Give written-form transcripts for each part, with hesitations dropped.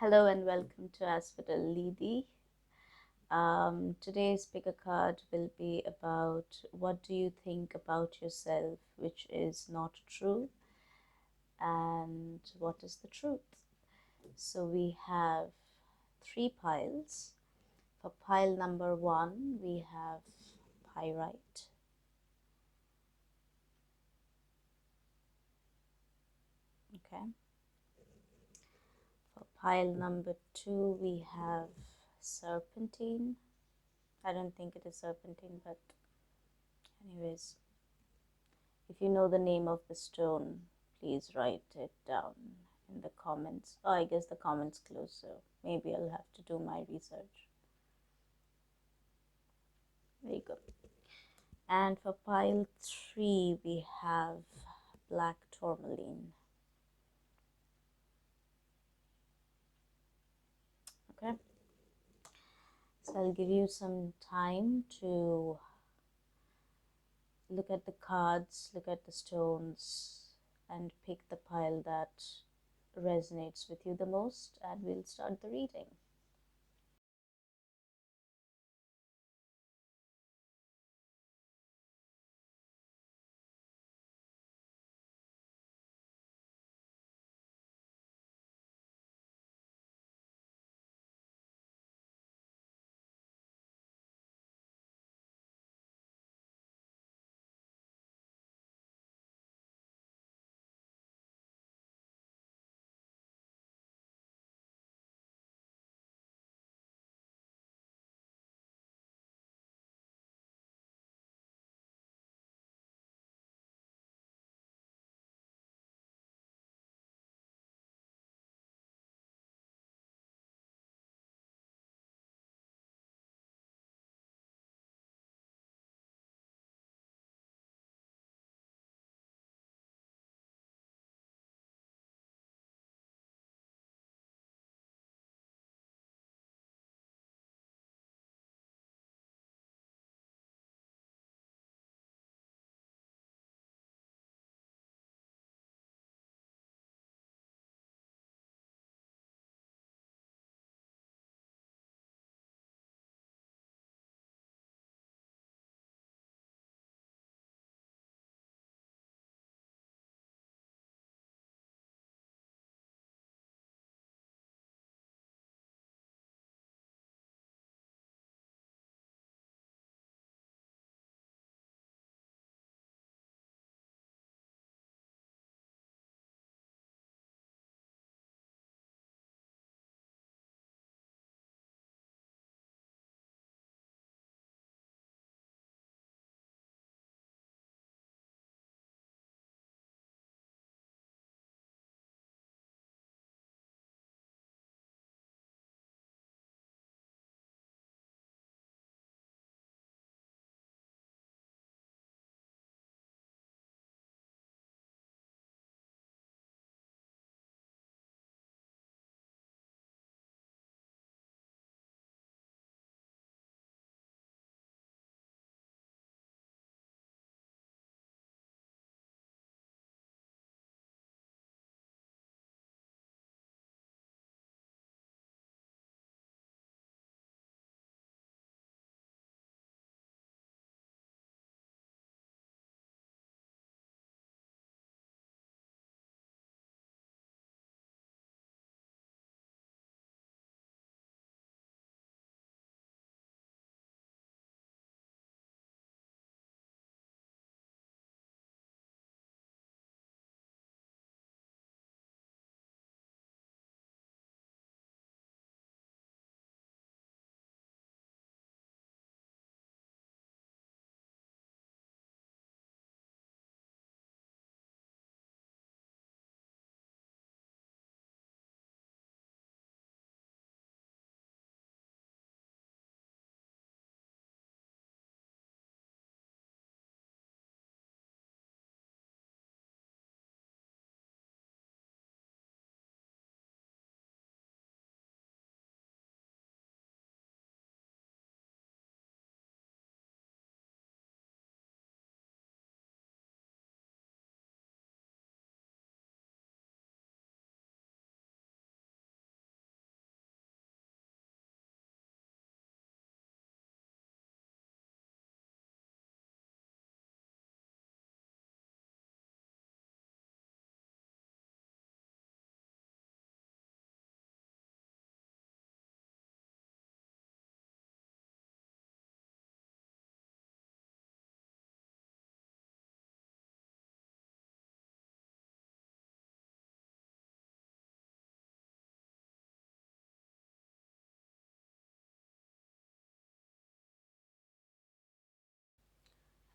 Hello and welcome to Hospital. Today's picker card will be about what do you think about yourself which is not true and what is the truth. So we have 3 piles. For pile number 1 we have pyrite. Okay. For pile number 2 we have serpentine. I don't think it is serpentine, but anyways, if you know the name of the stone, please write it down in the comments. Oh, I guess the comments closed, so maybe I'll have to do my research. There you go. And for pile 3 we have black tourmaline. Okay, so I'll give you some time to look at the cards, look at the stones, and pick the pile that resonates with you the most, and we'll start the reading.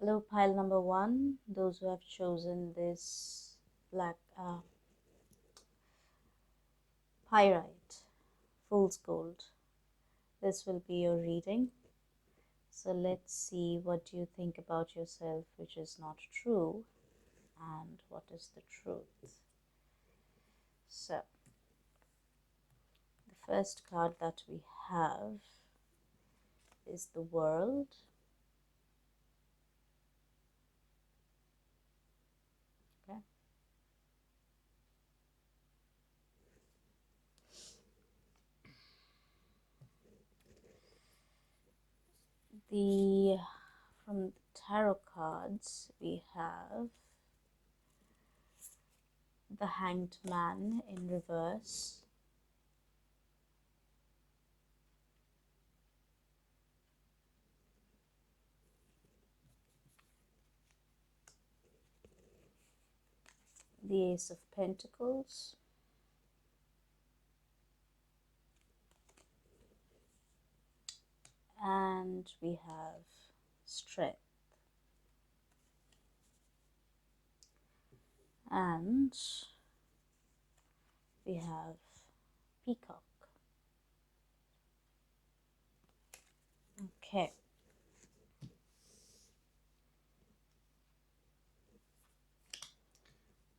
Hello, pile number 1, those who have chosen this black pyrite, fool's gold. This will be your reading. So let's see, what do you think about yourself which is not true, and what is the truth? So the first card that we have is the World. Okay. From the tarot cards we have the Hanged Man in reverse, the Ace of Pentacles, and we have Strength, and we have Peacock. Okay.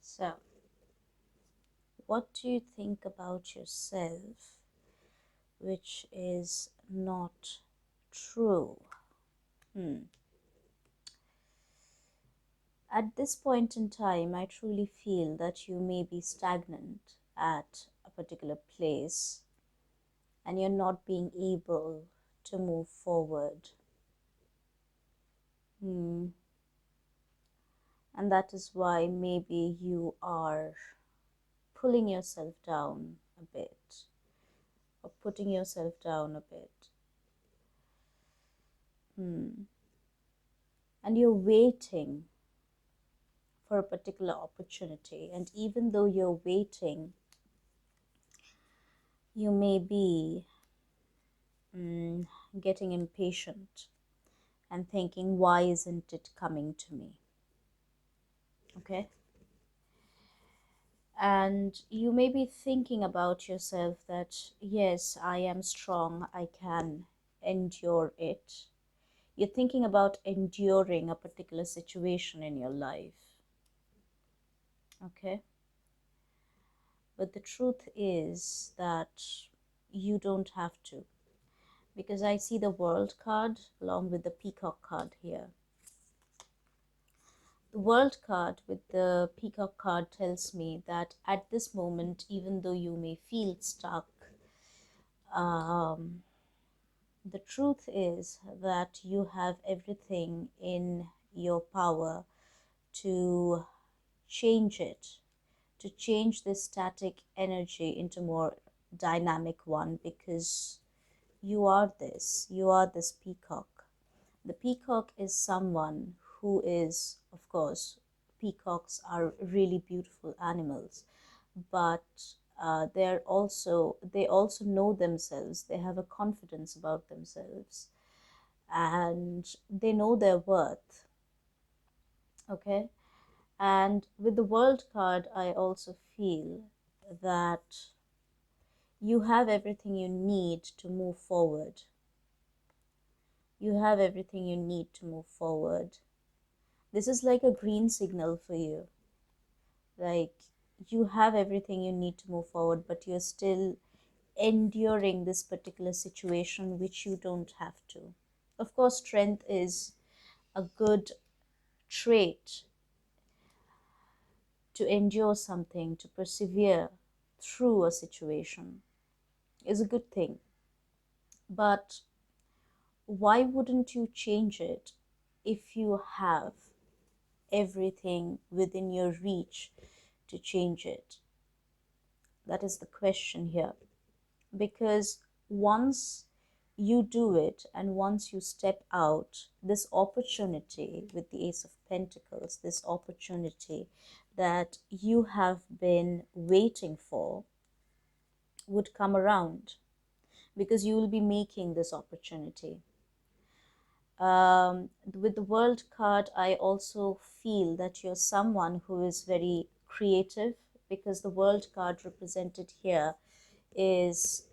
So, what do you think about yourself which is not true? At this point in time, I truly feel that you may be stagnant at a particular place and you're not being able to move forward. And that is why maybe you are pulling yourself down a bit, or putting yourself down a bit. And you're waiting for a particular opportunity, and even though you're waiting, you may be getting impatient and thinking, why isn't it coming to me? Okay. And you may be thinking about yourself that, yes, I am strong, I can endure it. You're thinking about enduring a particular situation in your life. Okay. But the truth is that you don't have to, because I see the World card along with the Peacock card here. The World card with the Peacock card tells me that at this moment, even though you may feel stuck, the truth is that you have everything in your power to change it, to change this static energy into more dynamic one, because you are this peacock. The peacock is someone who is, of course, peacocks are really beautiful animals, but they also know themselves. They have a confidence about themselves, and they know their worth. Okay. And with the World card, I also feel that you have everything you need to move forward. You have everything you need to move forward. This is like a green signal for you. Like, you have everything you need to move forward, but you're still enduring this particular situation which you don't have to. Of course, strength is a good trait, to endure something, to persevere through a situation is a good thing. But why wouldn't you change it if you have everything within your reach to change it? That is the question here. Because once you do it, and once you step out, this opportunity with the Ace of Pentacles, this opportunity that you have been waiting for, would come around, because you will be making this opportunity. With the world card, I also feel that you're someone who is very creative, because the world card represented here is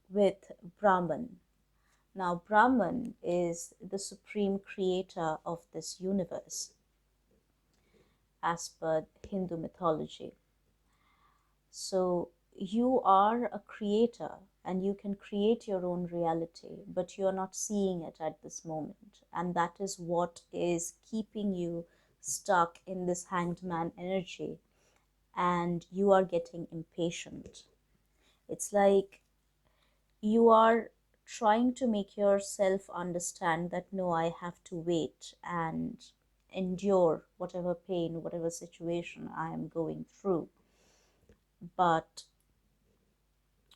with Brahman. Now, Brahman is the supreme creator of this universe, as per Hindu mythology. So you are a creator and you can create your own reality, but you're not seeing it at this moment. And that is what is keeping you stuck in this hanged man energy, and you are getting impatient. It's like you are trying to make yourself understand that no, I have to wait and endure whatever pain, whatever situation I am going through. But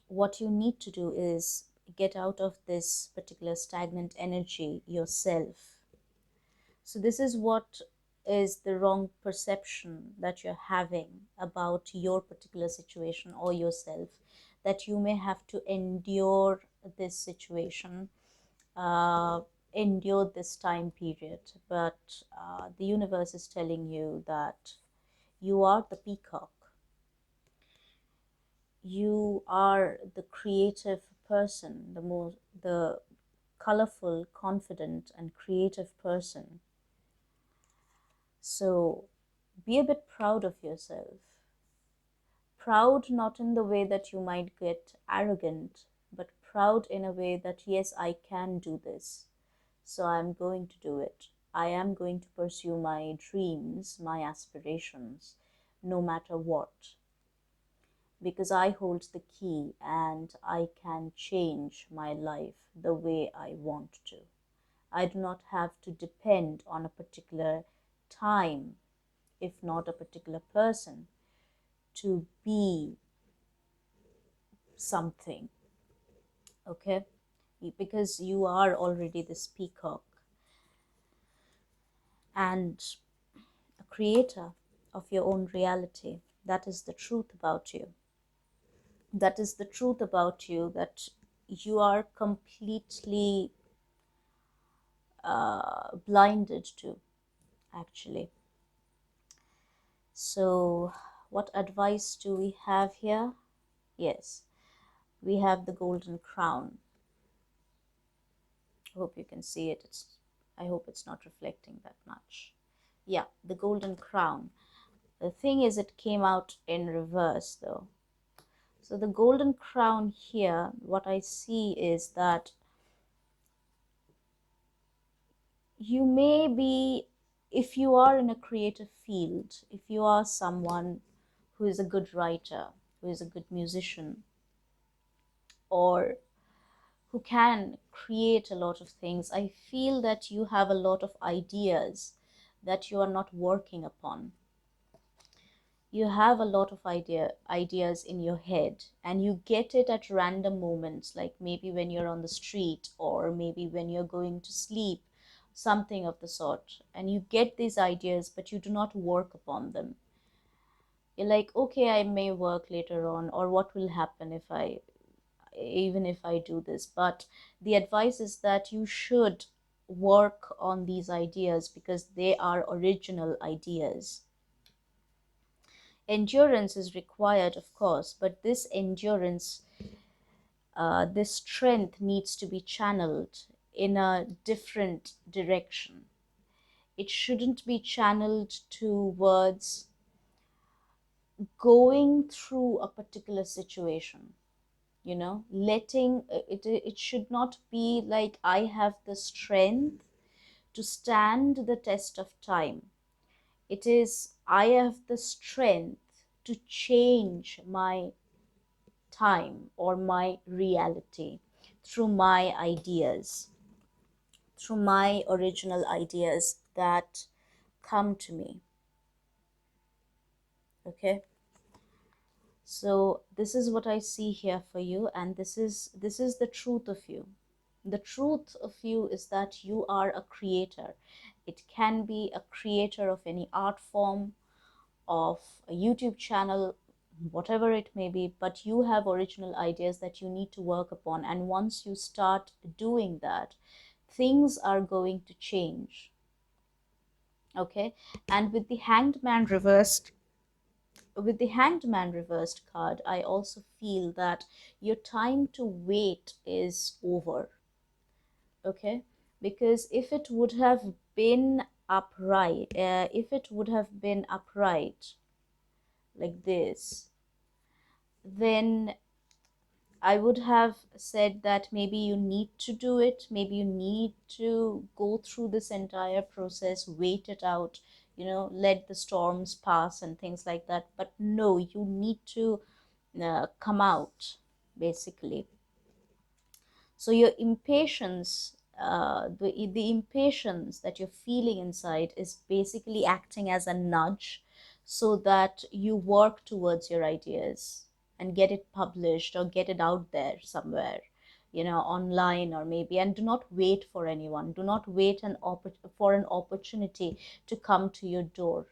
what you need to do is get out of this particular stagnant energy yourself. So this is what is the wrong perception that you're having about your particular situation or yourself, that you may have to endure this situation, uh, endure this time period. But the universe is telling you that you are the peacock. You are the creative person, the colorful, confident, and creative person. So be a bit proud of yourself. Proud not in the way that you might get arrogant, but proud in a way that yes, I can do this. So I'm going to do it. I am going to pursue my dreams, my aspirations, no matter what. Because I hold the key and I can change my life the way I want to. I do not have to depend on a particular time, if not a particular person, to be something, okay? Because you are already this peacock and a creator of your own reality. That is the truth about you. That is the truth about you, that you are completely blinded to, actually. So what advice do we have here? Yes, we have the golden crown. I hope you can see it. I hope it's not reflecting that much. Yeah, the golden crown. The thing is, it came out in reverse though. So the golden crown here, what I see is that you may be, if you are in a creative field, if you are someone who is a good writer, who is a good musician, or who can create a lot of things, I feel that you have a lot of ideas that you are not working upon. You have a lot of ideas in your head, and you get it at random moments, like maybe when you're on the street or maybe when you're going to sleep, something of the sort, and you get these ideas but you do not work upon them. You're like, okay, I may work later on, or what will happen if I, even if I do this. But the advice is that you should work on these ideas because they are original ideas. Endurance is required, of course, but this endurance, this strength needs to be channeled in a different direction. It shouldn't be channeled towards going through a particular situation, you know, letting it should not be like I have the strength to stand the test of time. It is, I have the strength to change my time or my reality through my ideas, through my original ideas that come to me. Okay, so this is what I see here for you, and this is the truth of you. The truth of you is that you are a creator. It can be a creator of any art form, of a YouTube channel, whatever it may be, but you have original ideas that you need to work upon. And once you start doing that, things are going to change. Okay, and with the Hanged Man reversed card, I also feel that your time to wait is over. Okay, because if it would have been upright like this, then I would have said that maybe you need to do it, maybe you need to go through this entire process, wait it out, let the storms pass and things like that. But no, you need to come out, basically. So your impatience, the impatience that you're feeling inside is basically acting as a nudge so that you work towards your ideas and get it published or get it out there somewhere, online or maybe. And do not wait for anyone. Do not wait for an opportunity to come to your door.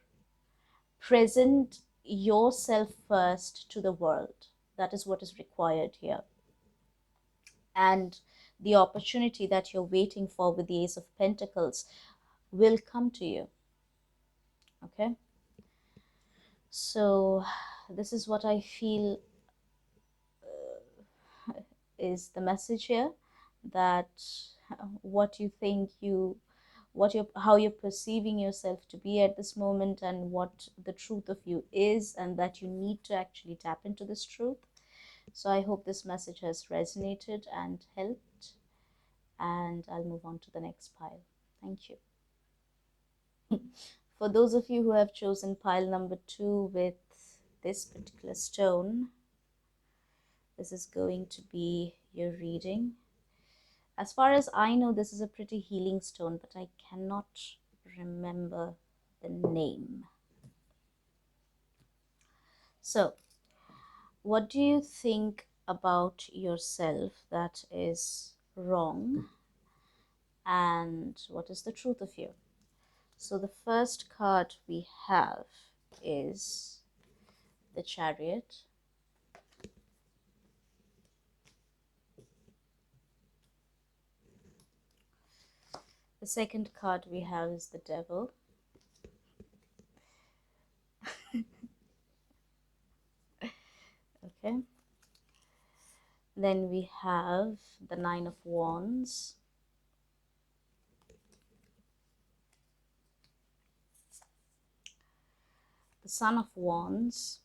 Present yourself first to the world. That is what is required here. And the opportunity that you're waiting for with the Ace of Pentacles will come to you. Okay, so this is what I feel is the message here, that what you think how you're perceiving yourself to be at this moment, and what the truth of you is, and that you need to actually tap into this truth. So I hope this message has resonated and helped, and I'll move on to the next pile. Thank you. For those of you who have chosen pile number 2 with this particular stone, this is going to be your reading. As far as I know, this is a pretty healing stone, but I cannot remember the name. So, what do you think about yourself that is wrong? And what is the truth of you? So the first card we have is the Chariot. The second card we have is the Devil. Okay. Then we have the Nine of Wands. The Son of Wands.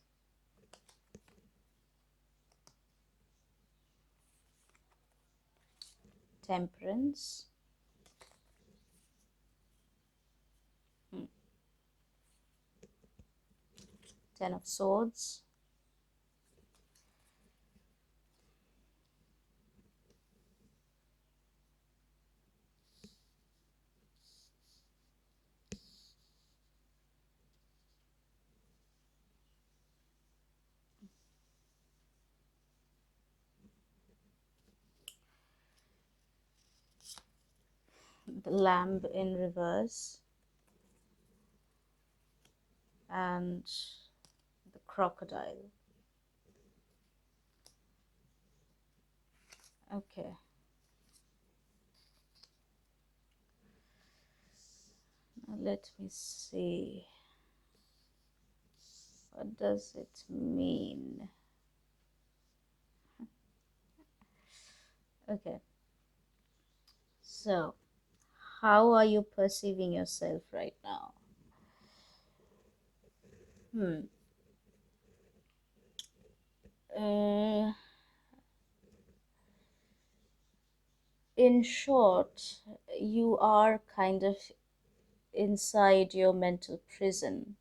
Temperance. Ten of Swords. The Lamb in reverse. And the Crocodile. Okay. Now let me see. What does it mean? Okay. So, how are you perceiving yourself right now? In short, you are kind of inside your mental prison.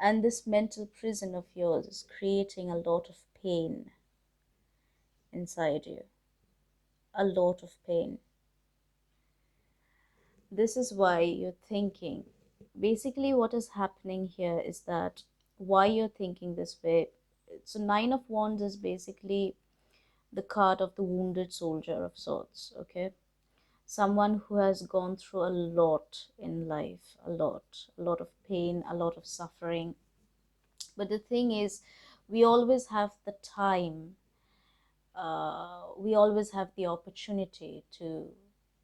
And this mental prison of yours is creating a lot of pain inside you. A lot of pain. This is why you're thinking. Basically, what is happening here is that why you're thinking this way. So, Nine of Wands is basically the card of the wounded soldier of sorts, okay? Someone who has gone through a lot in life, a lot of pain, a lot of suffering. But the thing is, we always have the time we always have the opportunity to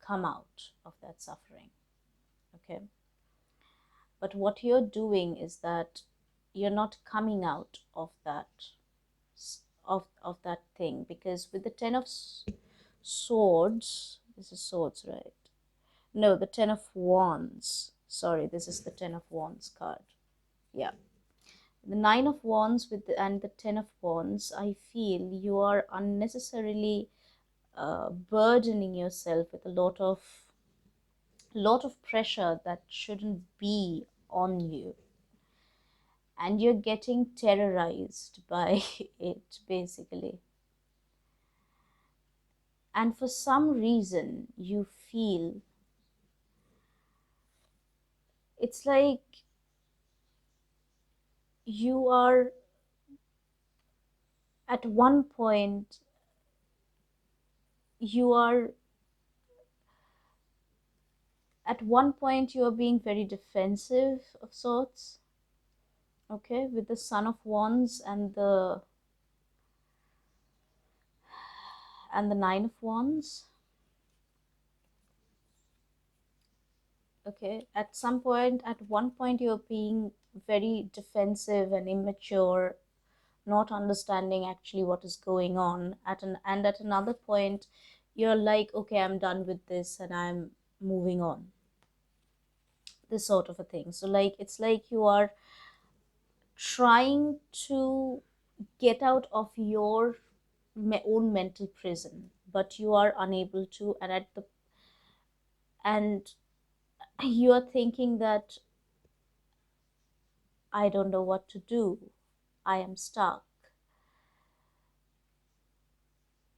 come out of that suffering. Okay, but what you're doing is that you're not coming out of that thing, because with the Ten of Swords, this is swords, right? No, the Ten of Wands. Sorry, this is the Ten of Wands card. Yeah, the Nine of Wands with and the Ten of Wands. I feel you are unnecessarily burdening yourself with a lot of pressure that shouldn't be on you, and you're getting terrorized by it, basically. And for some reason you feel it's like you are at one point you are you are being very defensive of sorts. Okay, with the Son of Wands and the Nine of Wands. Okay, at one point you're being very defensive and immature, not understanding actually what is going on. And at another point you're like, okay, I'm done with this and I'm moving on, this sort of a thing. So like, it's like you are trying to get out of your own mental prison, but you are unable to. And you are thinking that I don't know what to do, I am stuck,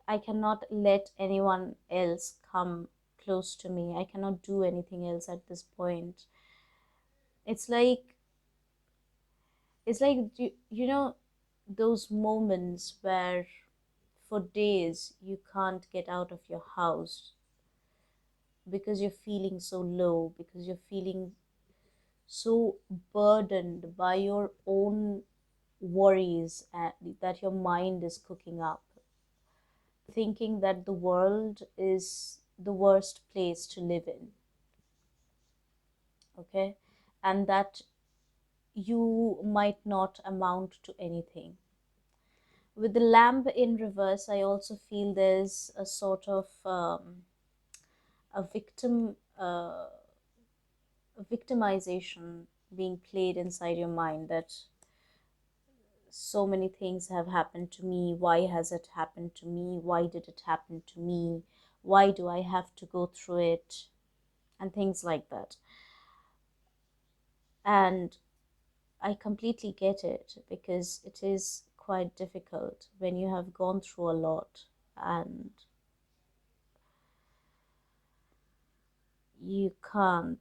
I cannot let anyone else come close to me, I cannot do anything else at this point. It's like you know those moments where for days you can't get out of your house because you're feeling so low, because you're feeling so burdened by your own worries, that your mind is cooking up, thinking that the world is the worst place to live in. Okay, and that you might not amount to anything. With the lamp in reverse, I also feel there's a sort of a victimization being played inside your mind, that so many things have happened to me, why has it happened to me, why did it happen to me, why do I have to go through it, and things like that. And I completely get it, because it is quite difficult when you have gone through a lot and you cannot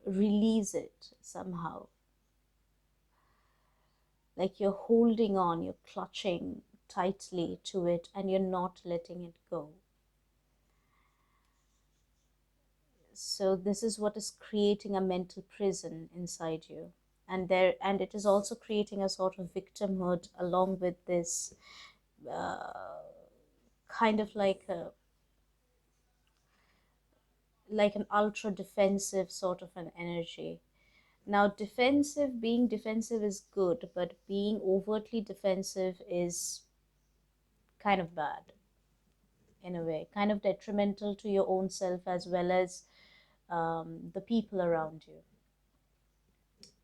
release it somehow. Like you're holding on, you're clutching tightly to it, and you're not letting it go. So this is what is creating a mental prison inside you. And it is also creating a sort of victimhood along with this kind of like an ultra defensive sort of an energy. Now, being defensive is good, but being overtly defensive is kind of bad in a way, kind of detrimental to your own self as well as the people around you.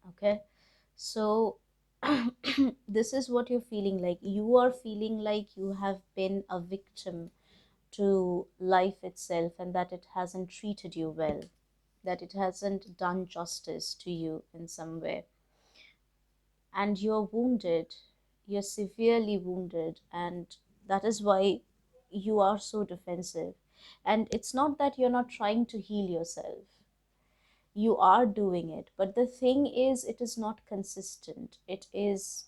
Okay, so this is what you're feeling like. You are feeling like you have been a victim to life itself, and that it hasn't treated you well, that it hasn't done justice to you in some way. And you're wounded, you're severely wounded, and that is why you are so defensive. And it's not that you're not trying to heal yourself, you are doing it, but the thing is, it is not consistent. It is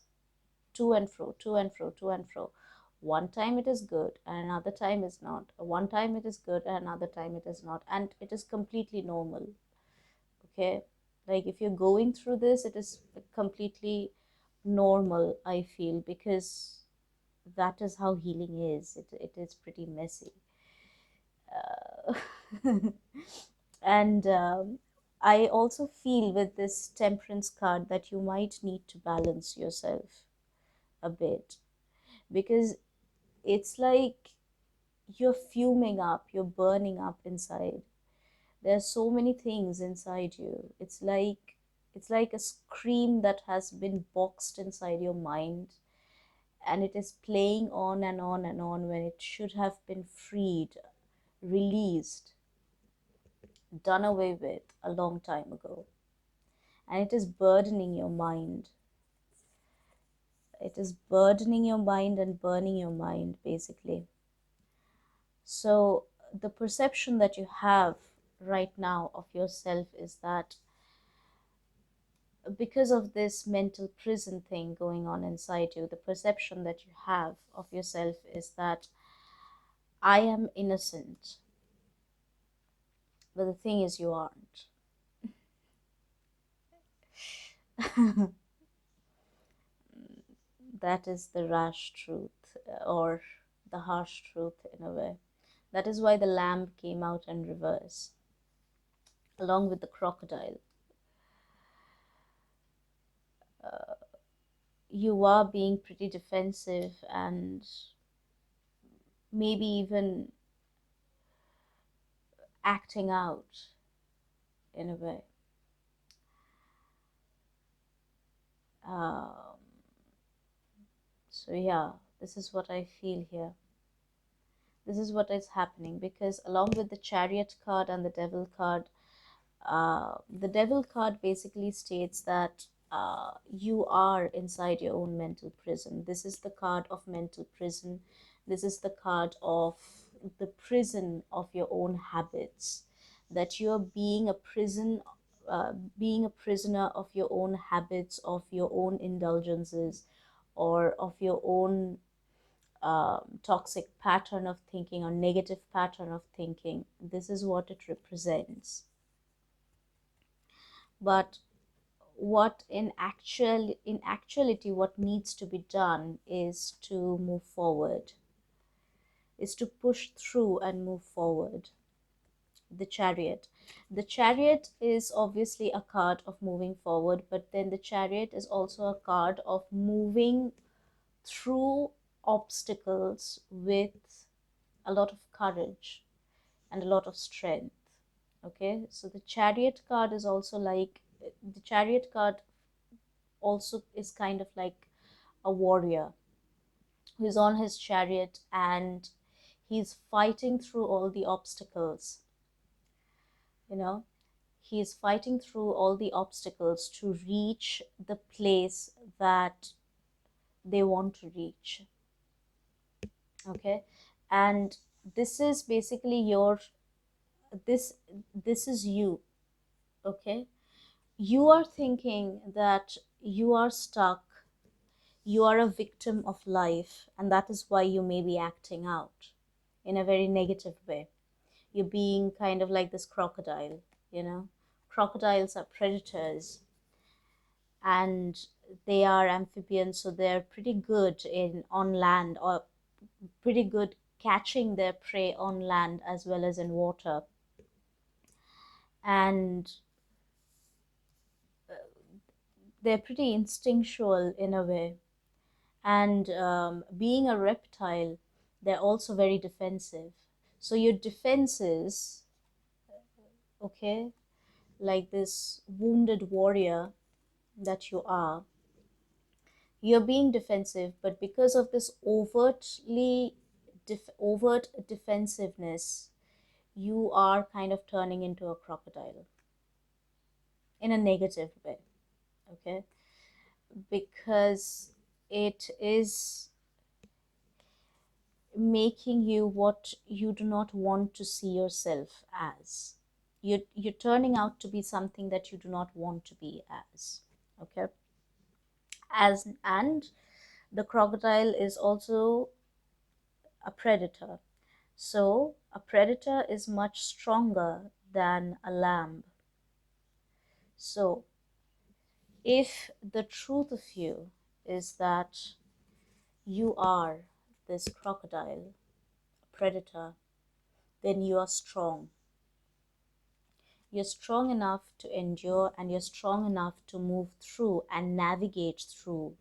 to and fro, to and fro, to and fro. One time it is good and another time is not, one time it is good and another time it is not, and it is completely normal. Okay, like if you're going through this, it is completely normal, I feel, because that is how healing is. It is pretty messy. Uh, and I also feel with this temperance card that you might need to balance yourself a bit, because it's like you're fuming up, you're burning up inside. There are so many things inside you. It's like a scream that has been boxed inside your mind, and it is playing on and on and on when it should have been freed, released, done away with a long time ago. And it is burdening your mind. It is burdening your mind and burning your mind, basically. So the perception that you have right now of yourself is that because of this mental prison thing going on inside you, the perception that you have of yourself is that I am innocent. But the thing is, you aren't. That is the rash truth, or the harsh truth in a way. That is why the lamb came out in reverse, along with the crocodile. You are being pretty defensive and maybe even acting out in a way. Um, so yeah, this is what I feel here. This is what is happening, because along with the Chariot card and the Devil card, the Devil card basically states that you are inside your own mental prison. This is the card of mental prison. This is the card of the prison of your own habits. That you're being a being a prisoner of your own habits, of your own indulgences, or of your own toxic pattern of thinking or negative pattern of thinking. This is what it represents. But what in actuality what needs to be done is to move forward, is to push through and move forward. The chariot is obviously a card of moving forward, but then the chariot is also a card of moving through obstacles with a lot of courage and a lot of strength. Okay, so the chariot card is also like, the chariot card also is kind of like a warrior who's on his chariot and he's fighting through all the obstacles, you know, he's fighting through all the obstacles to reach the place that they want to reach. Okay, and this is basically your this this is you. Okay, you are thinking that you are stuck, you are a victim of life, and that is why you may be acting out in a very negative way. You're being kind of like this crocodile, you know. Crocodiles are predators and they are amphibians, so they're pretty good in on land, or pretty good catching their prey on land as well as in water. And they're pretty instinctual in a way. And being a reptile, they're also very defensive. So your defenses, okay, like this wounded warrior that you are, you're being defensive, but because of this overt defensiveness, you are kind of turning into a crocodile in a negative way. Okay, because it is making you what you do not want to see yourself as. You're turning out to be something that you do not want to be as. Okay, and the crocodile is also a predator. So a predator is much stronger than a lamb. So if the truth of you is that you are this crocodile, predator, then you are strong. You're strong enough to endure, and you're strong enough to move through and navigate through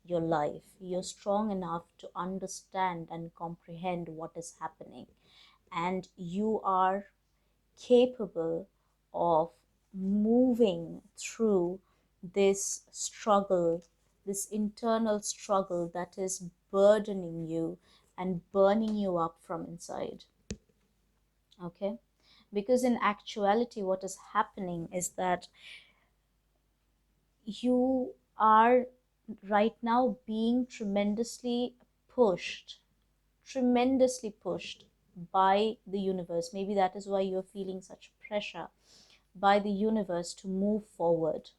your life. You're strong enough to understand and comprehend what is happening. And you are capable of moving through this struggle, this internal struggle that is burdening you and burning you up from inside. Okay? Because in actuality, what is happening is that you are right now being tremendously pushed by the universe. Maybe that is why you're feeling such pressure by the universe to move forward,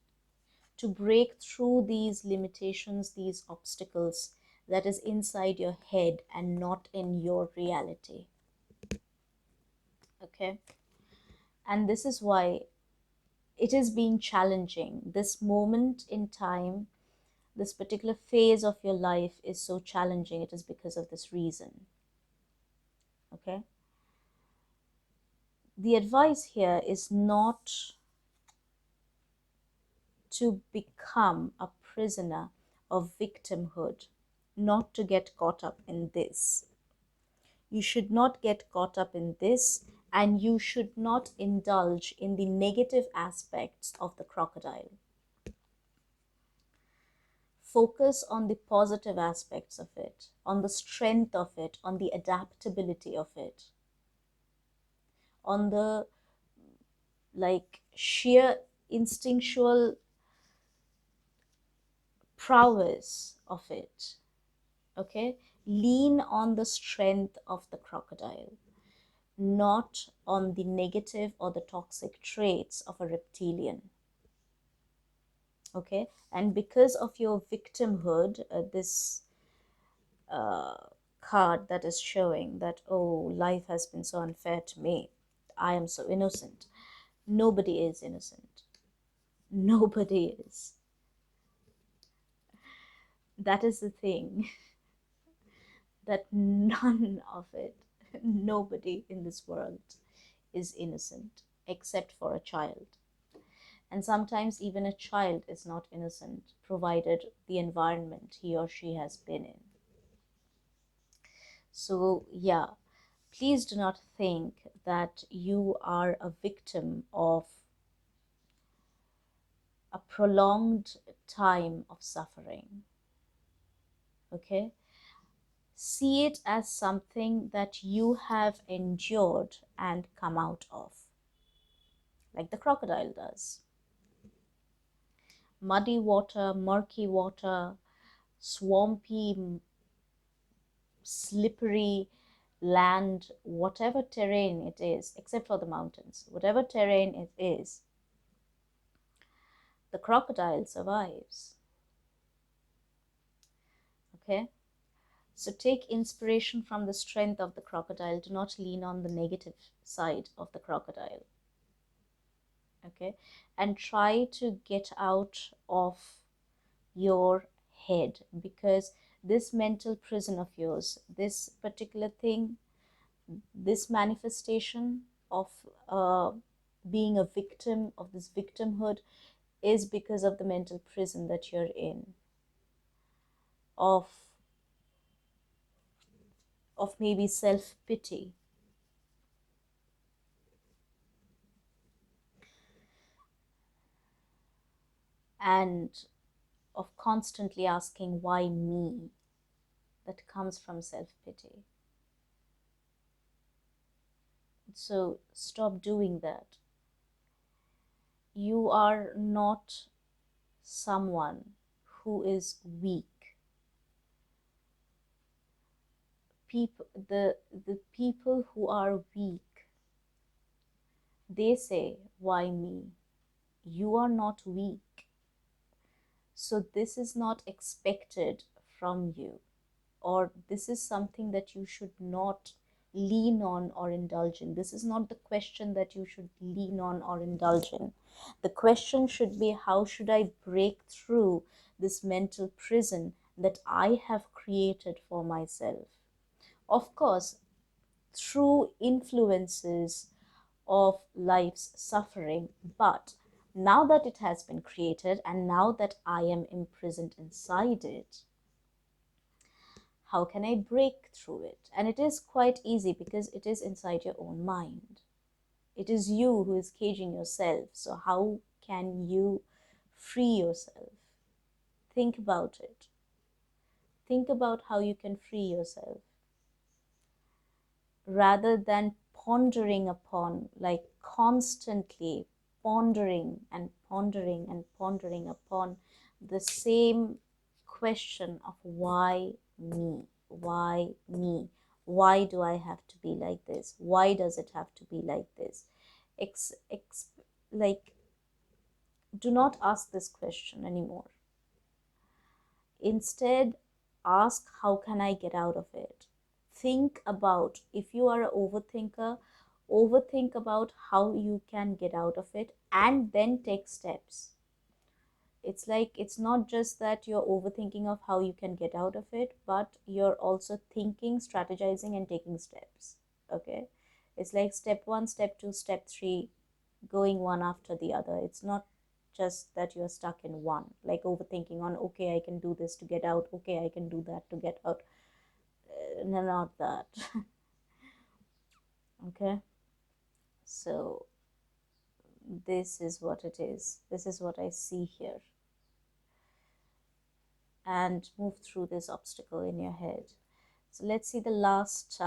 to break through these limitations, these obstacles that is inside your head and not in your reality. Okay? And this is why it is being challenging. This moment in time, this particular phase of your life is so challenging. It is because of this reason. Okay? The advice here is not to become a prisoner of victimhood, not to get caught up in this. You should not get caught up in this, and you should not indulge in the negative aspects of the crocodile. Focus on the positive aspects of it, on the strength of it, on the adaptability of it, on the sheer instinctual prowess of it. Okay? Lean on the strength of the crocodile, not on the negative or the toxic traits of a reptilian. Okay? And because of your victimhood, this card that is showing that, oh, life has been so unfair to me, I am so innocent. Nobody is innocent. Nobody is. That is the thing. That none of it, nobody in this world is innocent except for a child. And sometimes even a child is not innocent, provided the environment he or she has been in. So yeah, please do not think that you are a victim of a prolonged time of suffering. Okay? See it as something that you have endured and come out of, like the crocodile does. Muddy water, murky water, swampy, slippery land, whatever terrain it is, except for the mountains, whatever terrain it is, the crocodile survives. Okay? So take inspiration from the strength of the crocodile. Do not lean on the negative side of the crocodile. Okay? And try to get out of your head, because this mental prison of yours, this particular thing, this manifestation of being a victim of this victimhood is because of the mental prison that you're in, of maybe self-pity, and of constantly asking why me, that comes from self-pity. So stop doing that. You are not someone who is weak. The people who are weak, they say, why me? You are not weak. So this is not expected from you, or this is something that you should not lean on or indulge in. This is not the question that you should lean on or indulge in. The question should be, how should I break through this mental prison that I have created for myself. Of course, through influences of life's suffering, but now that it has been created and now that I am imprisoned inside it, how can I break through it? And it is quite easy because it is inside your own mind. It is you who is caging yourself. So how can you free yourself? Think about it. Think about how you can free yourself, rather than pondering upon, like constantly pondering and pondering and pondering upon the same question of why me? Why me? Why do I have to be like this? Why does it have to be like this? Like, do not ask this question anymore. Instead, ask, how can I get out of it? Think about, if you are an overthinker, overthink about how you can get out of it and then take steps. It's like, it's not just that you're overthinking of how you can get out of it, but you're also thinking, strategizing, and taking steps. Okay? It's like step 1, step 2, step 3, going one after the other. It's not just that you're stuck in one, like overthinking on, okay, I can do this to get out, okay, I can do that to get out. No, not that. Okay? So this is what it is. This is what I see here. And move through this obstacle in your head. So let's see the last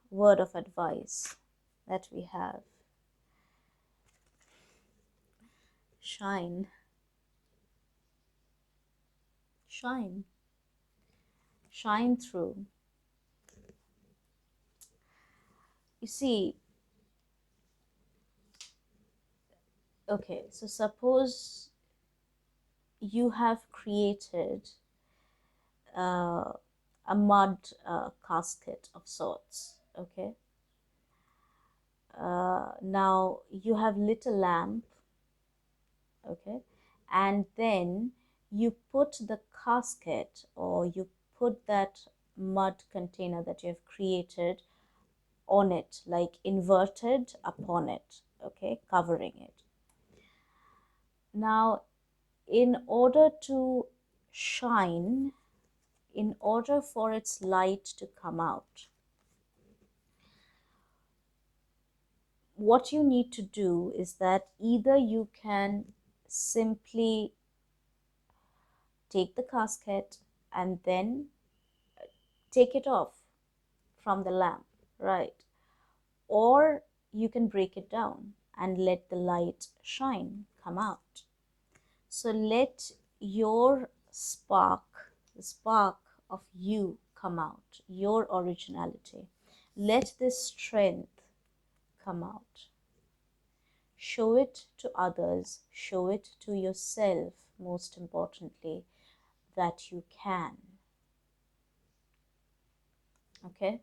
word of advice that we have. Shine. Shine. Shine through. You see, okay, so suppose you have created a mud casket of sorts, okay? Now you have lit a lamp, okay? And then you put the casket, or you put that mud container that you have created on it, like inverted upon it, okay, covering it. Now, in order to shine, in order for its light to come out, what you need to do is that either you can simply take the casket and then take it off from the lamp, right? Or you can break it down and let the light shine, come out. So let your spark, the spark of you, come out, your originality. Let this strength come out. Show it to others, show it to yourself, most importantly, that you can. Okay?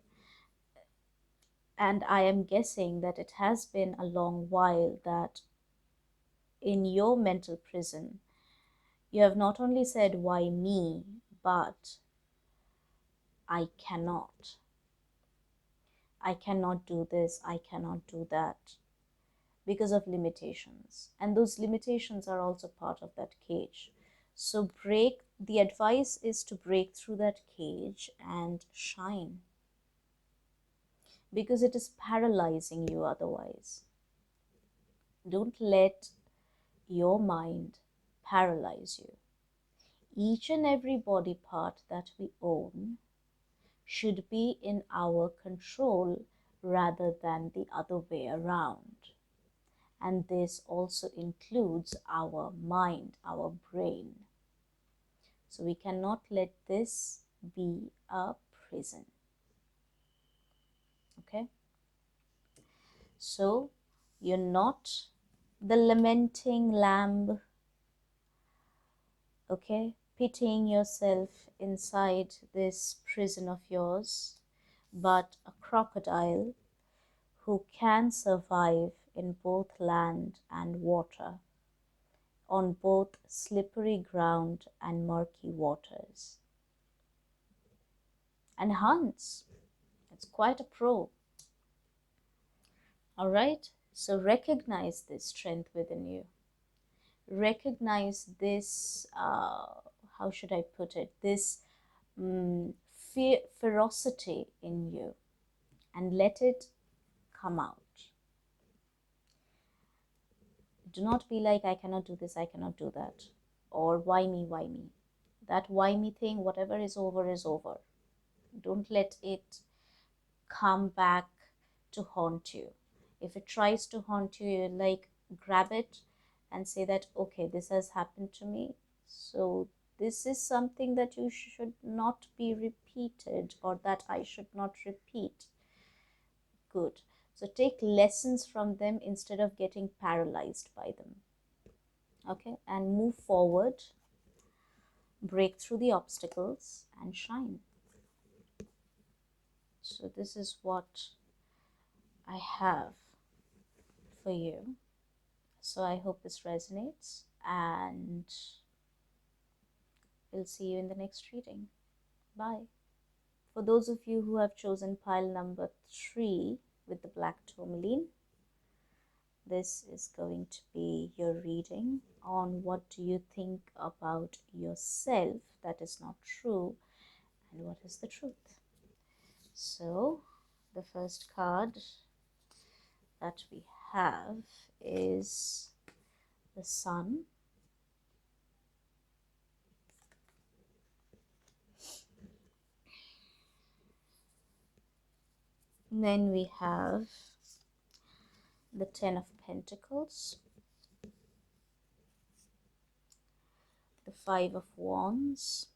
And I am guessing that it has been a long while that in your mental prison, you have not only said, why me, but I cannot. I cannot do this, I cannot do that, because of limitations. And those limitations are also part of that cage. So the advice is to break through that cage and shine, because it is paralyzing you otherwise. Don't let your mind paralyze you. Each and every body part that we own should be in our control rather than the other way around. And this also includes our mind, our brain. So we cannot let this be a prison. Okay? So you're not the lamenting lamb, okay, pitying yourself inside this prison of yours, but a crocodile who can survive in both land and water, on both slippery ground and murky waters. And hunts. It's quite a pro. All right, so recognize this strength within you. Recognize this, how should I put it, this ferocity in you, and let it come out. Do not be like, I cannot do this, I cannot do that, or why me, why me. That why me thing, whatever is over is over. Don't let it come back to haunt you. If it tries to haunt you, like, grab it and say that, okay, this has happened to me, so this is something that you should not be repeated, or that I should not repeat. Good. So take lessons from them instead of getting paralyzed by them. Okay, and move forward, break through the obstacles and shine. So this is what I have for you. So I hope this resonates, and we'll see you in the next reading. Bye. For those of you who have chosen pile number 3 with the black tourmaline, this is going to be your reading on what do you think about yourself that is not true, and what is the truth. So the first card that we have is the Sun. And then we have the Ten of Pentacles, the Five of Wands,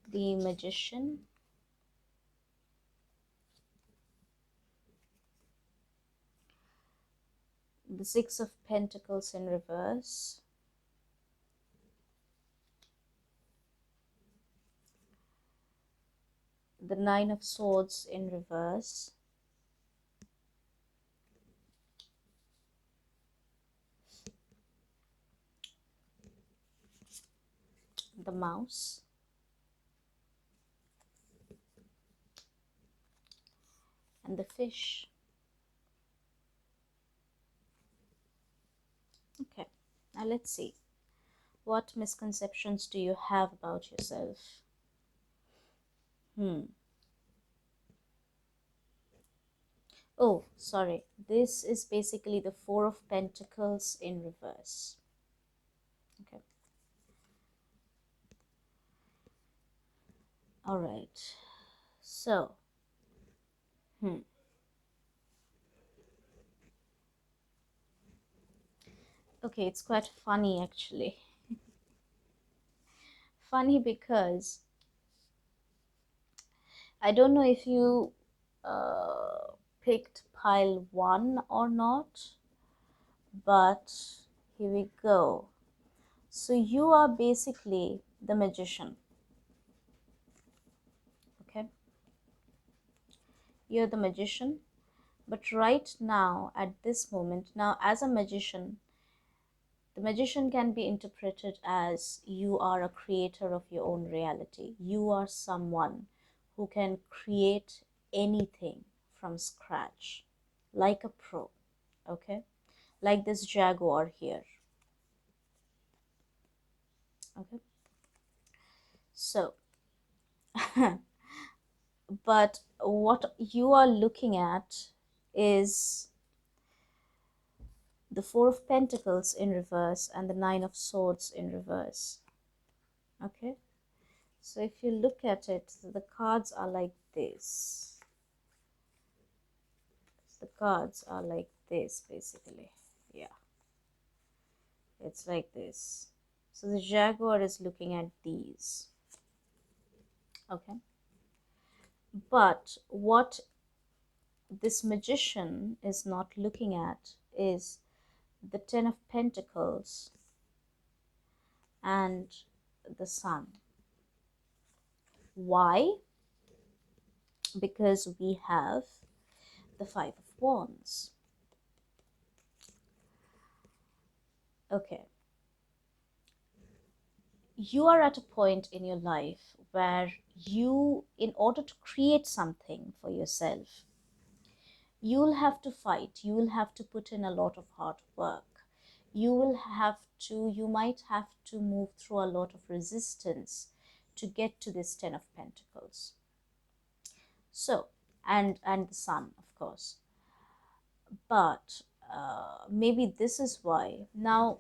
the Magician, the Six of Pentacles in reverse, the Nine of Swords in reverse, the Mouse, and the Fish. Okay, now let's see. What misconceptions do you have about yourself? Oh, sorry. This is basically the Four of Pentacles in reverse. Okay. All right. So, okay, it's quite funny actually. Funny because I don't know if you picked pile 1 or not, but here we go. So you are basically the Magician. Okay, you're the Magician, but right now at this moment, now as a magician, the Magician can be interpreted as you are a creator of your own reality. You are someone who can create anything from scratch, like a pro. Okay, like this jaguar here. Okay, so but what you are looking at is the Four of Pentacles in reverse and the Nine of Swords in reverse. Okay, so if you look at it, the cards are like this. The cards are like this basically. Yeah, it's like this. So the jaguar is looking at these. Okay, but what this Magician is not looking at is the Ten of Pentacles and the Sun. Why? because we have the Five of Wands. Okay. You are at a point in your life where you, in order to create something for yourself, you'll have to fight, you will have to put in a lot of hard work, you might have to move through a lot of resistance to get to this Ten of Pentacles. So, and the Sun, of course. But maybe this is why. Now,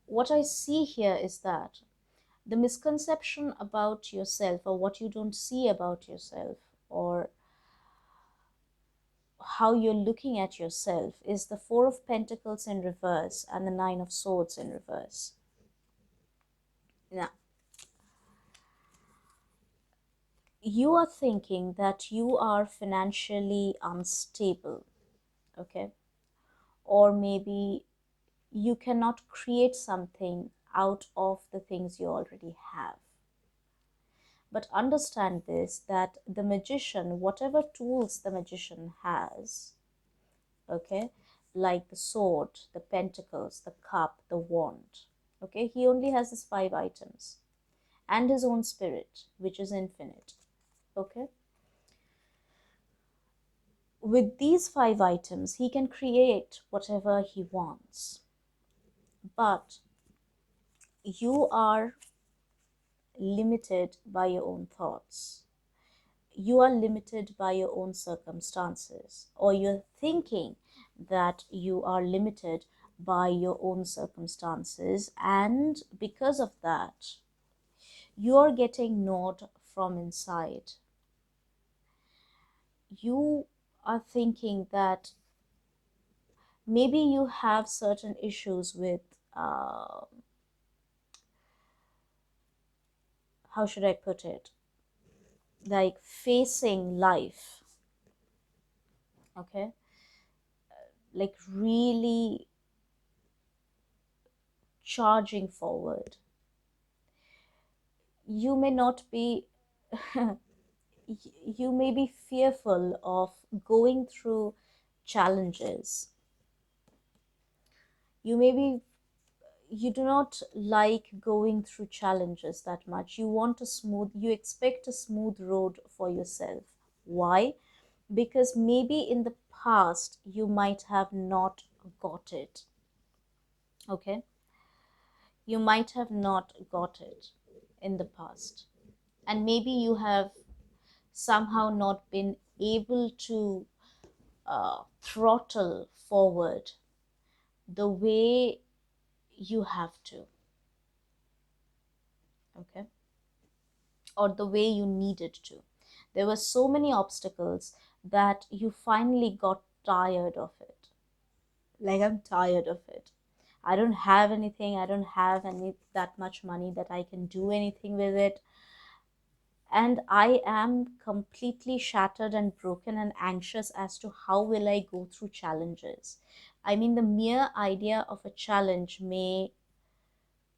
what I see here is that the misconception about yourself, or what you don't see about yourself, or how you're looking at yourself, is the Four of Pentacles in reverse and the Nine of Swords in reverse. Now, you are thinking that you are financially unstable, okay? Or maybe you cannot create something out of the things you already have. But understand this, that the magician, whatever tools the magician has, okay, like the sword, the pentacles, the cup, the wand, okay, he only has his 5 items and his own spirit, which is infinite, okay. With these 5 items, he can create whatever he wants, but you are limited by your own thoughts. You are limited by your own circumstances, or you're thinking that you are limited by your own circumstances, and because of that, you're getting gnawed from inside. You are thinking that maybe you have certain issues with, how should I put it, like facing life, okay, like really charging forward. You may not be you may be fearful of going through challenges. You do not like going through challenges that much. You expect a smooth road for yourself. Why? Because maybe in the past you might have not got it, okay, you might have not got it in the past, and maybe you have somehow not been able to throttle forward the way you have to, okay, or the way you needed to. There were so many obstacles that you finally got tired of it. Like, I'm tired of it. I don't have anything, I don't have any that much money that I can do anything with it, and I am completely shattered and broken and anxious as to how will I go through challenges. I mean, the mere idea of a challenge may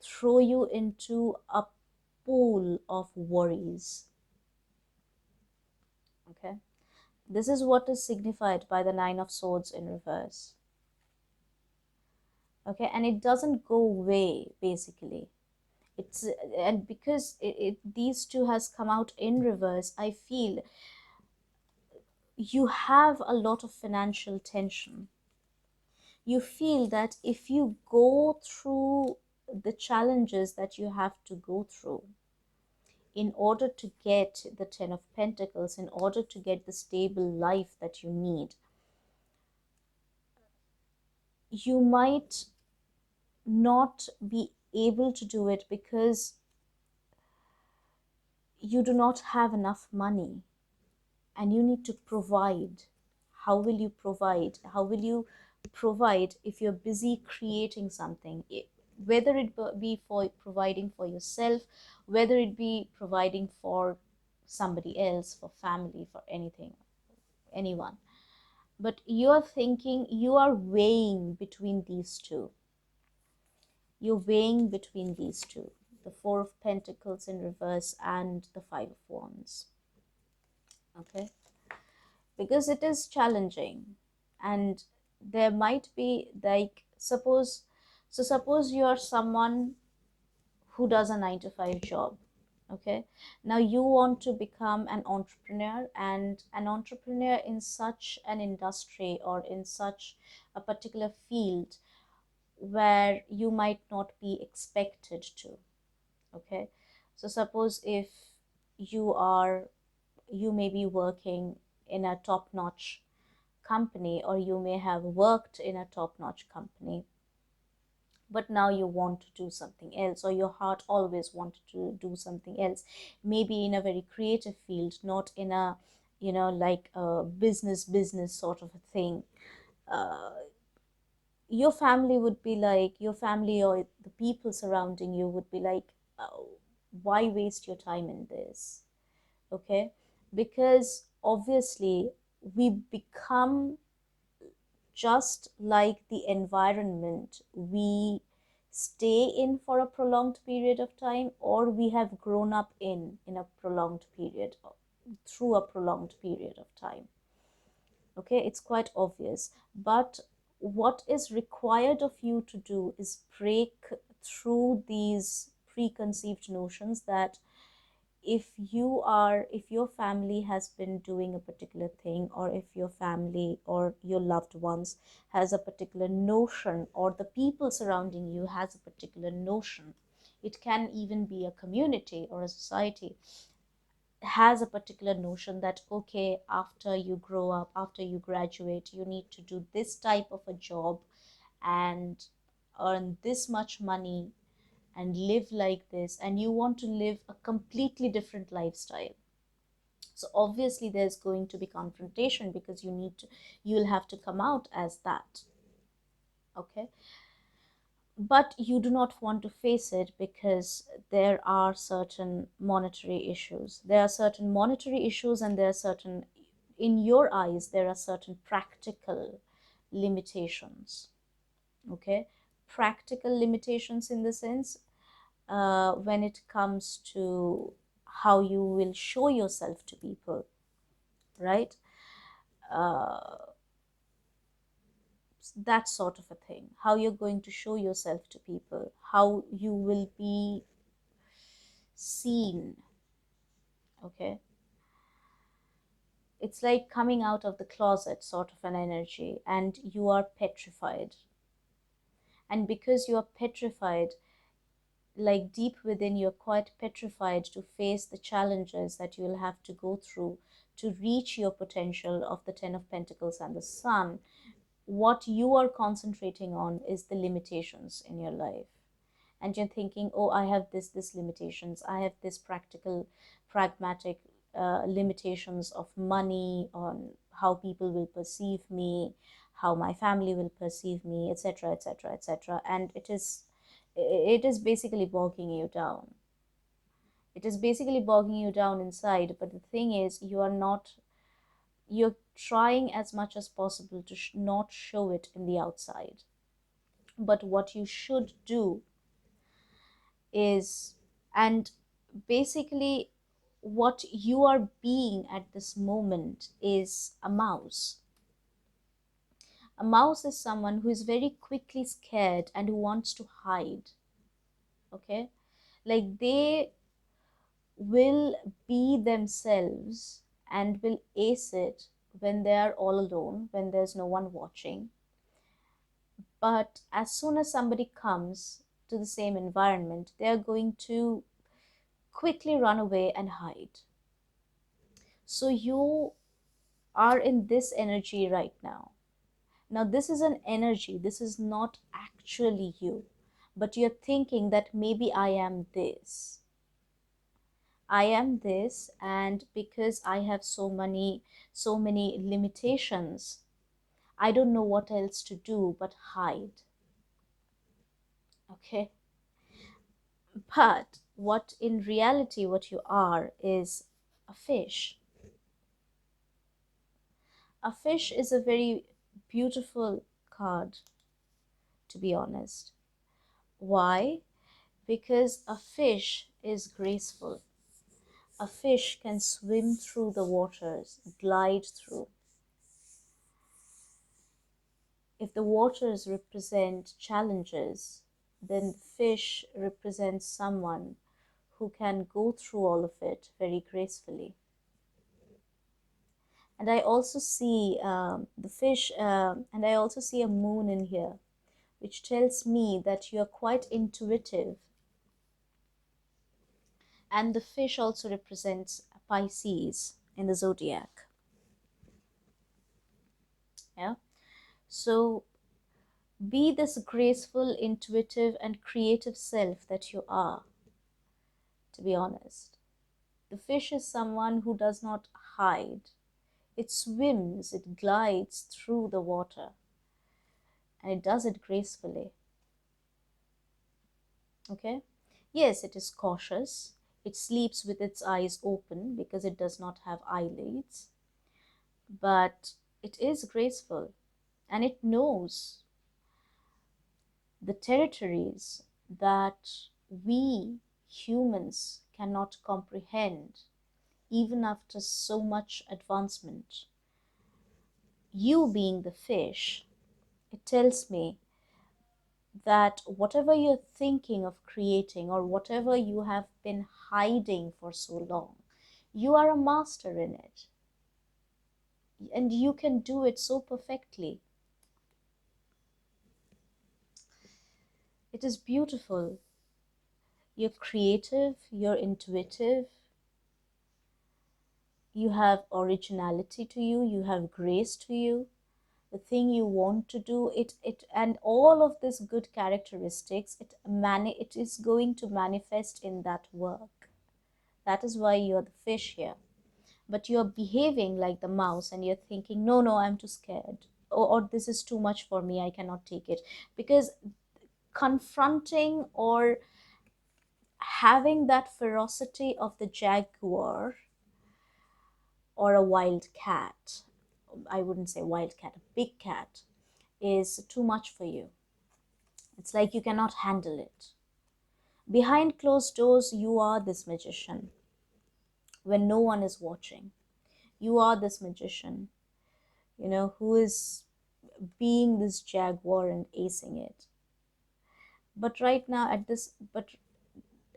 throw you into a pool of worries, okay. This is what is signified by the Nine of Swords in reverse, okay, and it doesn't go away, basically. It's and because these two has come out in reverse, I feel you have a lot of financial tension. You feel that if you go through the challenges that you have to go through in order to get the Ten of Pentacles, in order to get the stable life that you need, you might not be able to do it because you do not have enough money and you need to provide. How will you provide? How will you provide if you're busy creating something? Whether it be for providing for yourself, whether it be providing for somebody else, for family, for anything, anyone. But you're thinking, you are weighing between these two. You're weighing between these two, the Four of Pentacles in reverse and the Five of Wands. okay? Because it is challenging, and there might be like, suppose you're someone who does a 9 to 5 job, okay? Now you want to become an entrepreneur, and an entrepreneur in such an industry or in such a particular field where you might not be expected to, okay? So suppose if you are, you may be working in a top notch company, or you may have worked in a top notch company, but now you want to do something else, or your heart always wanted to do something else, maybe in a very creative field, not in a, like a business sort of a thing. uh, your family would be like, your family or the people surrounding you would be like, oh, why waste your time in this, okay? Because obviously we become just like the environment we stay in for a prolonged period of time, or we have grown up in a prolonged period, through a prolonged period of time, okay? It's quite obvious. But what is required of you to do is break through these preconceived notions that if your family has been doing a particular thing, or if your family or your loved ones has a particular notion, or the people surrounding you has a particular notion, it can even be a community or a society, has a particular notion that, okay, after you grow up, after you graduate, you need to do this type of a job and earn this much money and live like this, and you want to live a completely different lifestyle. So obviously there's going to be confrontation, because you'll have to come out as that, okay? But you do not want to face it, because there are certain monetary issues, and there are certain, in your eyes, there are certain practical limitations, okay? Practical limitations in the sense, when it comes to how you will show yourself to people, right? uh, that sort of a thing, how you're going to show yourself to people, how you will be seen, okay? It's like coming out of the closet sort of an energy, and you are petrified. And because you are petrified, like deep within, you're quite petrified to face the challenges that you'll have to go through to reach your potential of the 10 of Pentacles and the Sun. What you are concentrating on is the limitations in your life, and you're thinking, oh, I have this limitations, I have this pragmatic limitations of money, on how people will perceive me, how my family will perceive me, etc., etc., etc. And it is basically bogging you down. It is basically bogging you down inside. But the thing is, you're trying as much as possible to not show it in the outside. But what you should do is, and basically what you are being at this moment is a mouse. A mouse is someone who is very quickly scared and who wants to hide, okay? Like, they will be themselves and will ace it when they are all alone, when there's no one watching. But as soon as somebody comes to the same environment, they are going to quickly run away and hide. So you are in this energy right now. Now, this is an energy, this is not actually you, but you're thinking that maybe I am this. I am this, and because I have so many limitations, I don't know what else to do but hide. Okay? But what in reality, what you are is a fish. A fish is a very beautiful card, to be honest. Why? Because a fish is graceful. a fish can swim through the waters, glide through. If the waters represent challenges, then fish represents someone who can go through all of it very gracefully. And I also see the fish, and I also see a moon in here, which tells me that you're quite intuitive. And the fish also represents Pisces in the zodiac. Yeah. So be this graceful, intuitive, and creative self that you are, to be honest. The fish is someone who does not hide. It swims, it glides through the water, and it does it gracefully. Okay? Yes, it is cautious. It sleeps with its eyes open because it does not have eyelids. But it is graceful, and it knows the territories that we humans cannot comprehend, even after so much advancement. You being the fish, it tells me that whatever you're thinking of creating or whatever you have been hiding for so long, you are a master in it. And you can do it so perfectly. It is beautiful. You're creative, you're intuitive, you have originality to you, you have grace to you. The thing you want to do, and all of these good characteristics, it is going to manifest in that work. That is why you're the fish here. But you're behaving like the mouse, and you're thinking, no, no, I'm too scared, or this is too much for me, I cannot take it. Because confronting or having that ferocity of the jaguar or a wild cat, I wouldn't say wild cat, a big cat, is too much for you. It's like you cannot handle it. Behind closed doors, you are this magician. When no one is watching, you are this magician, who is being this jaguar and acing it. But right now, but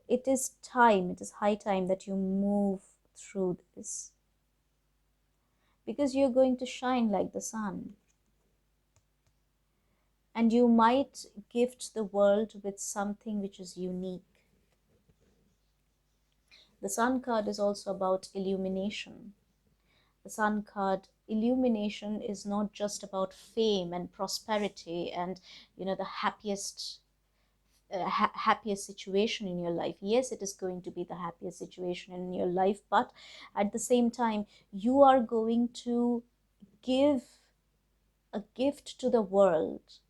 it is high time that you move through this, because you're going to shine like the sun. And you might gift the world with something which is unique. The sun card is also about illumination. The sun card, illumination, is not just about fame and prosperity and the happiest situation in your life. Yes, it is going to be the happiest situation in your life, but at the same time, you are going to give a gift to the world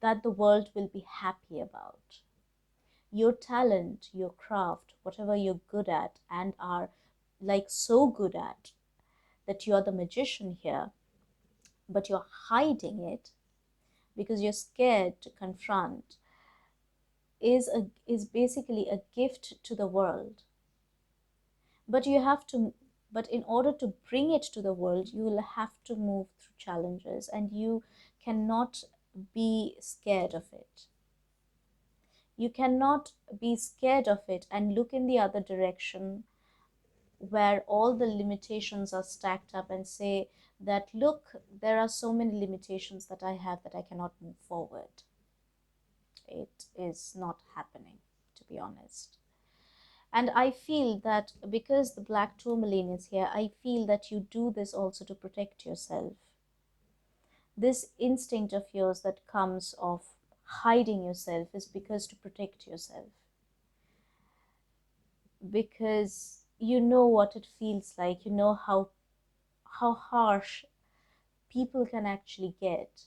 that the world will be happy about. Your talent, your craft, whatever you're good at and are like so good at, that you're the magician here, but you're hiding it because you're scared to confront, is basically a gift to the world. But in order to bring it to the world, you will have to move through challenges, and you cannot be scared of it. You cannot be scared of it and look in the other direction where all the limitations are stacked up and say that, look, there are so many limitations that I have that I cannot move forward. It is not happening, to be honest. And I feel that because the black tourmaline is here, I feel that you do this also to protect yourself. This instinct of yours that comes of hiding yourself is because to protect yourself. Because you know what it feels like, you know how harsh people can actually get,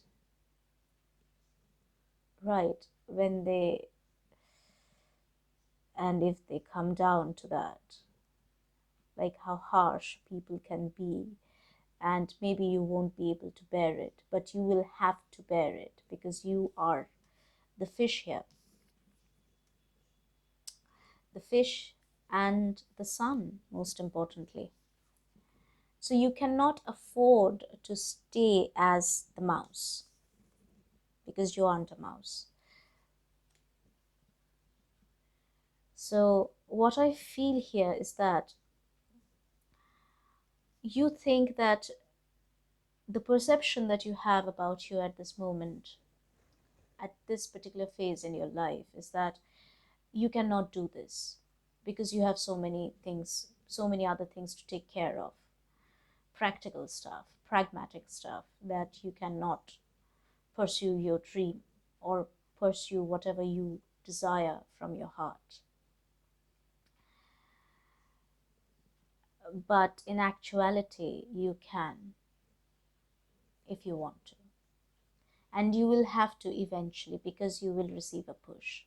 right, when they, and if they come down to that, like how harsh people can be. And maybe you won't be able to bear it, but you will have to bear it because you are the fish here. The fish and the sun, most importantly. So you cannot afford to stay as the mouse because you aren't a mouse. So what I feel here is that you think that the perception that you have about you at this moment, at this particular phase in your life, is that you cannot do this because you have so many things, so many other things to take care of, practical stuff, pragmatic stuff, that you cannot pursue your dream or pursue whatever you desire from your heart. But in actuality, you can if you want to. And you will have to eventually, because you will receive a push.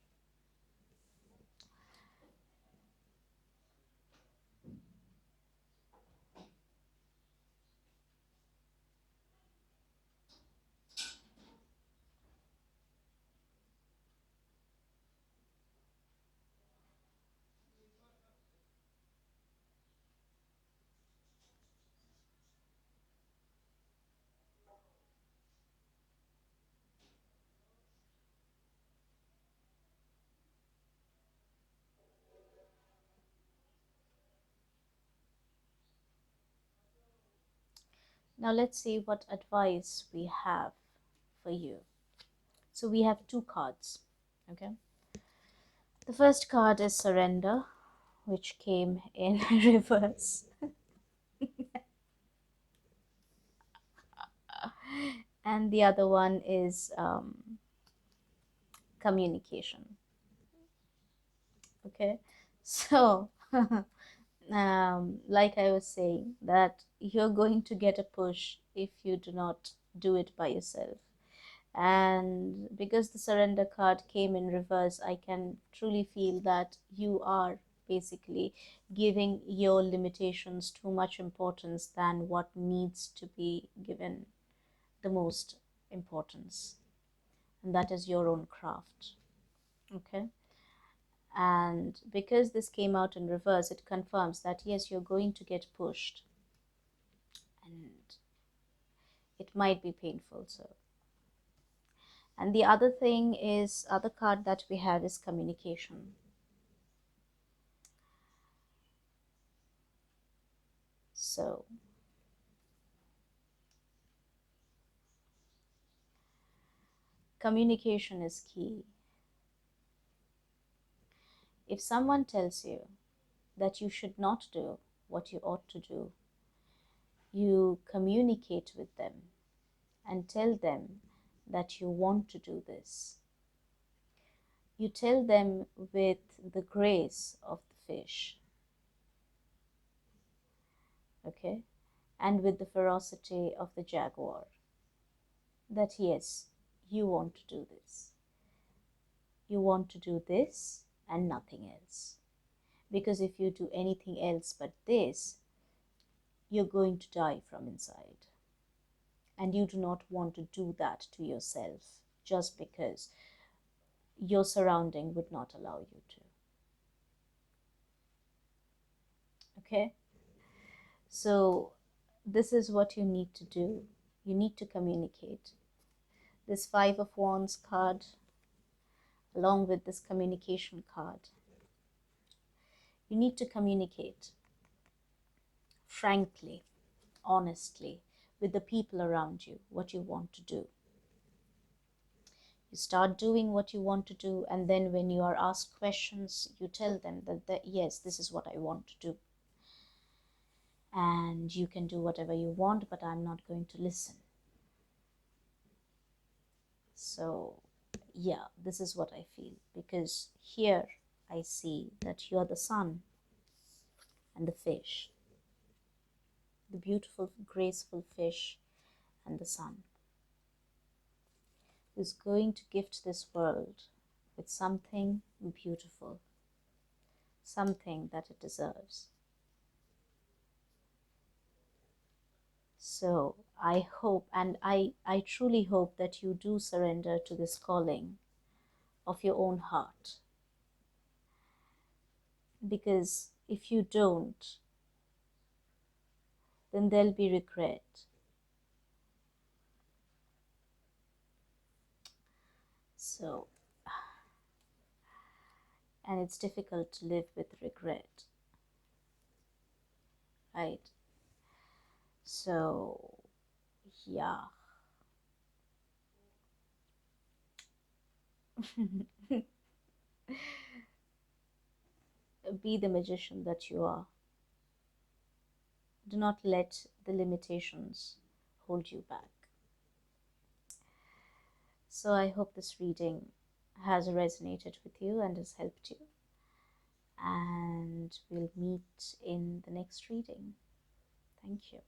Now let's see what advice we have for you. So we have two cards, okay? The first card is surrender, which came in reverse. And the other one is communication. Okay, so like I was saying, that you're going to get a push if you do not do it by yourself. And because the surrender card came in reverse, I can truly feel that you are basically giving your limitations too much importance than what needs to be given the most importance, and that is your own craft. Okay, and because this came out in reverse, it confirms that yes, you're going to get pushed, and it might be painful. So, and the other thing is, other card that we have is communication. So communication is key. If someone tells you that you should not do what you ought to do, you communicate with them and tell them that you want to do this. You tell them with the grace of the fish, okay, and with the ferocity of the jaguar, that yes, you want to do this. You want to do this and nothing else. Because if you do anything else but this, you're going to die from inside. And you do not want to do that to yourself just because your surrounding would not allow you to. Okay? So this is what you need to do. You need to communicate. This Five of Wands card, along with this communication card, you need to communicate frankly, honestly, with the people around you, what you want to do. You start doing what you want to do, and then when you are asked questions, you tell them that yes, this is what I want to do. And you can do whatever you want, but I'm not going to listen. So yeah, this is what I feel, because here I see that you're the sun and the fish, the beautiful, graceful fish and the sun, who's going to gift this world with something beautiful, something that it deserves. So I hope, and I truly hope, that you do surrender to this calling of your own heart. because if you don't, then there'll be regret. So, and it's difficult to live with regret, right? So, yeah. Be the magician that you are. Do not let the limitations hold you back. So I hope this reading has resonated with you and has helped you. And we'll meet in the next reading. Thank you.